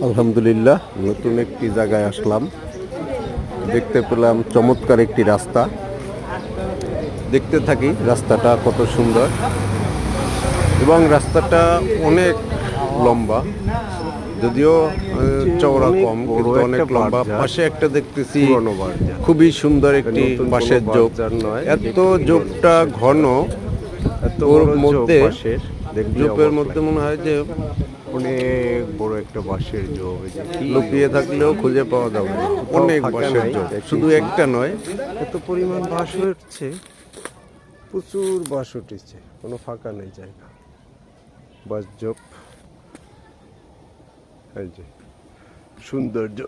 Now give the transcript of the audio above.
আলহামদুলিল্লাহ, নতুন একটি জায়গায় আসলাম। দেখতে পেলাম চমৎকার একটি রাস্তা। দেখতে থাকি রাস্তাটা কত সুন্দর, এবং রাস্তাটা অনেক লম্বা, যদিও চওড়া কম, কিন্তু অনেক লম্বা। পাশে একটা দেখতেছি খুবই সুন্দর একটি বাঁশের ঝোপ। এত ঝোপটা ঘন, ওর মধ্যে ঝোপের মধ্যে মনে হয় যে অনেক বড় একটা বাঁশের ঝোপ। লুকিয়ে থাকলেও খুঁজে পাওয়া যাবে না। অনেক বাঁশের ঝোপ, শুধু একটা নয়। এত পরিমাণ বাঁশ উঠছে, প্রচুর বাঁশ উঠেছে, কোনো ফাঁকা নেই জায়গা। বাঁশ ঝোপ, এই যে সৌন্দর্য।